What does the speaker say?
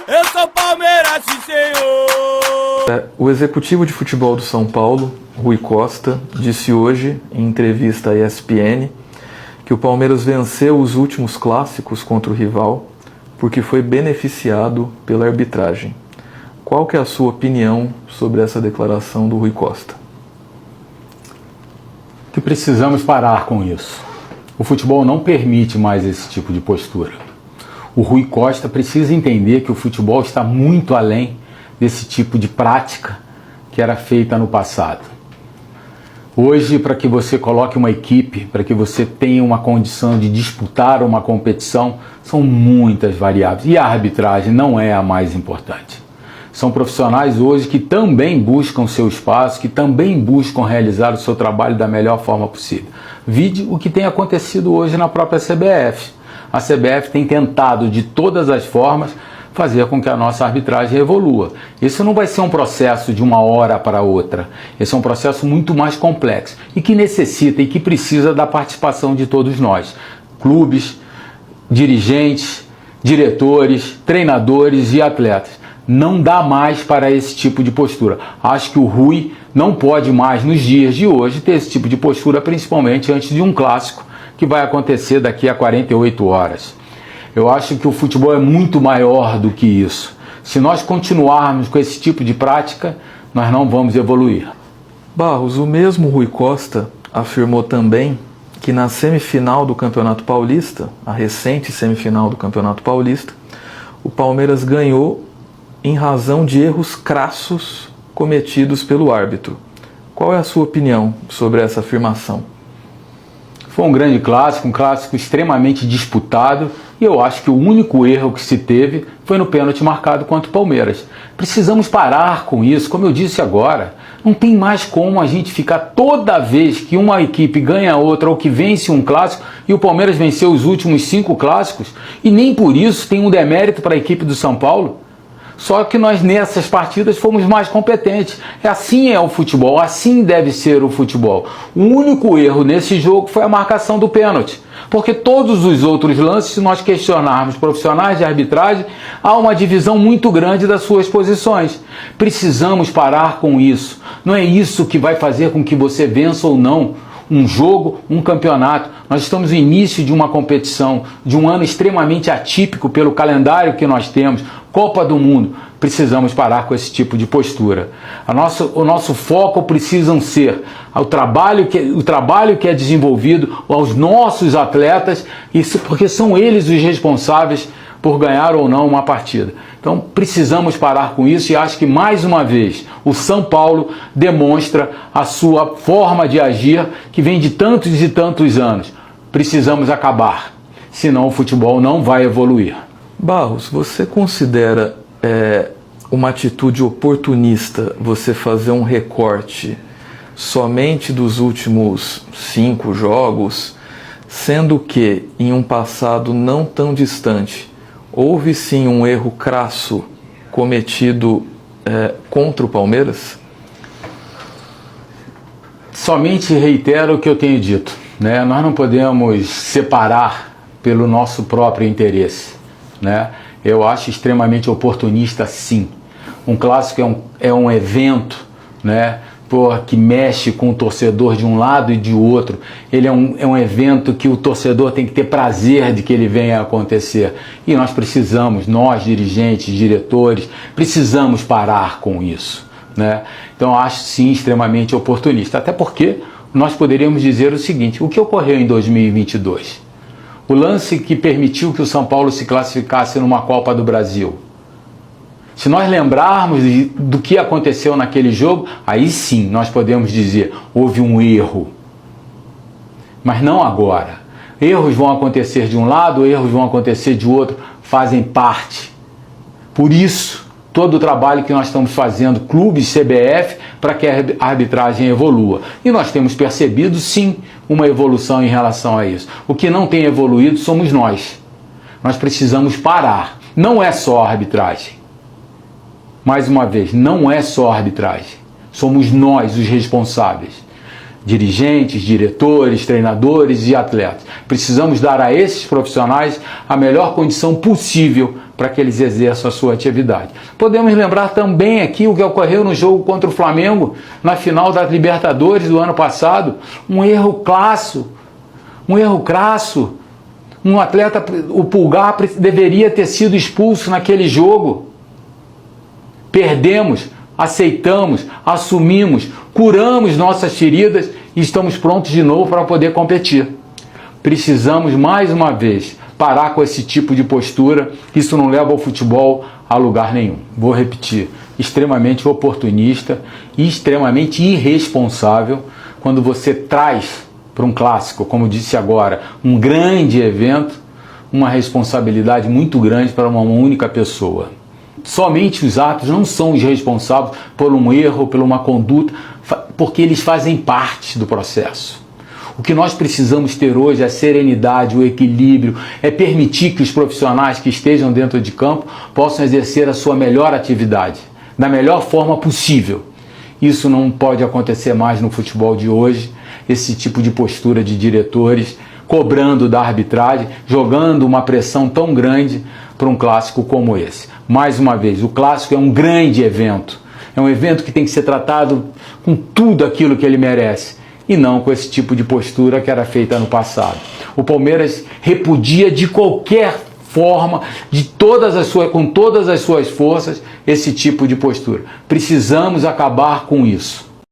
Eu sou Palmeiras, sim, senhor. O executivo de futebol do São Paulo, Rui Costa, disse hoje, em entrevista à ESPN, que o Palmeiras venceu os últimos clássicos contra o rival porque foi beneficiado pela arbitragem. Qual que é a sua opinião sobre essa declaração do Rui Costa? Que precisamos parar com isso. O futebol não permite mais esse tipo de postura. O Rui Costa precisa entender que o futebol está muito além desse tipo de prática que era feita no passado. Hoje, para que você coloque uma equipe, para que você tenha uma condição de disputar uma competição, são muitas variáveis. E a arbitragem não é a mais importante. São profissionais hoje que também buscam seu espaço, que também buscam realizar o seu trabalho da melhor forma possível. Vide o que tem acontecido hoje na própria CBF. A CBF tem tentado de todas as formas fazer com que a nossa arbitragem evolua. Isso não vai ser um processo de uma hora para outra. Esse é um processo muito mais complexo e que necessita e que precisa da participação de todos nós. Clubes, dirigentes, diretores, treinadores e atletas. Não dá mais para esse tipo de postura. Acho que o Rui não pode mais, nos dias de hoje, ter esse tipo de postura, principalmente antes de um clássico que vai acontecer daqui a 48 horas. Eu acho que o futebol é muito maior do que isso. Se nós continuarmos com esse tipo de prática, nós não vamos evoluir. Barros, o mesmo Rui Costa afirmou também que na semifinal do Campeonato Paulista, a recente semifinal do Campeonato Paulista, o Palmeiras ganhou em razão de erros crassos cometidos pelo árbitro. Qual é a sua opinião sobre essa afirmação? Foi um grande clássico, um clássico extremamente disputado, e eu acho que o único erro que se teve foi no pênalti marcado contra o Palmeiras. Precisamos parar com isso, como eu disse agora. Não tem mais como a gente ficar toda vez que uma equipe ganha outra ou que vence um clássico, e o Palmeiras venceu os últimos 5 clássicos, e nem por isso tem um demérito para a equipe do São Paulo. Só que nós nessas partidas fomos mais competentes. Assim é o futebol, assim deve ser o futebol. O único erro nesse jogo foi a marcação do pênalti. Porque todos os outros lances, se nós questionarmos profissionais de arbitragem, há uma divisão muito grande das suas posições. Precisamos parar com isso. Não é isso que vai fazer com que você vença ou não um jogo, um campeonato. Nós estamos no início de uma competição, de um ano extremamente atípico pelo calendário que nós temos, Copa do Mundo. Precisamos parar com esse tipo de postura. O nosso foco precisa ser o trabalho que é desenvolvido aos nossos atletas, isso porque são eles os responsáveis por ganhar ou não uma partida. Então precisamos parar com isso e acho que mais uma vez o São Paulo demonstra a sua forma de agir que vem de tantos e tantos anos. Precisamos acabar, senão o futebol não vai evoluir. Barros, você considera uma atitude oportunista você fazer um recorte somente dos últimos 5 jogos, sendo que em um passado não tão distante houve sim um erro crasso cometido contra o Palmeiras? Somente reitero o que eu tenho dito, né? Nós não podemos separar pelo nosso próprio interesse, né? Eu acho extremamente oportunista, sim. Um clássico é um evento, né? Que mexe com o torcedor de um lado e de outro. Ele é um evento que o torcedor tem que ter prazer de que ele venha a acontecer. E nós precisamos, nós dirigentes, diretores, precisamos parar com isso, né? Então eu acho sim extremamente oportunista. Até porque nós poderíamos dizer o seguinte: o que ocorreu em 2022? O lance que permitiu que o São Paulo se classificasse numa Copa do Brasil. Se nós lembrarmos do que aconteceu naquele jogo, aí sim nós podemos dizer, houve um erro. Mas não agora. Erros vão acontecer de um lado, erros vão acontecer de outro, fazem parte. Por isso, todo o trabalho que nós estamos fazendo, clubes, CBF, para que a arbitragem evolua. E nós temos percebido, sim, uma evolução em relação a isso. O que não tem evoluído somos nós. Nós precisamos parar. Não é só a arbitragem. Mais uma vez, não é só a arbitragem. Somos nós os responsáveis. Dirigentes, diretores, treinadores e atletas. Precisamos dar a esses profissionais a melhor condição possível para que eles exerçam a sua atividade. Podemos lembrar também aqui o que ocorreu no jogo contra o Flamengo, na final da Libertadores do ano passado, um erro crasso, um atleta, o Pulgar, deveria ter sido expulso naquele jogo. Perdemos, aceitamos, assumimos, curamos nossas feridas e estamos prontos de novo para poder competir. Precisamos, mais uma vez, parar com esse tipo de postura. Isso não leva o futebol a lugar nenhum. Vou repetir, extremamente oportunista e extremamente irresponsável quando você traz para um clássico, como disse agora, um grande evento, uma responsabilidade muito grande para uma única pessoa. Somente os atos não são os responsáveis por um erro, por uma conduta, porque eles fazem parte do processo. O que nós precisamos ter hoje é a serenidade, o equilíbrio, é permitir que os profissionais que estejam dentro de campo possam exercer a sua melhor atividade, da melhor forma possível. Isso não pode acontecer mais no futebol de hoje, esse tipo de postura de diretores, cobrando da arbitragem, jogando uma pressão tão grande para um clássico como esse. Mais uma vez, o clássico é um grande evento, é um evento que tem que ser tratado com tudo aquilo que ele merece, e não com esse tipo de postura que era feita no passado. O Palmeiras repudia de qualquer forma, com todas as suas forças, esse tipo de postura. Precisamos acabar com isso.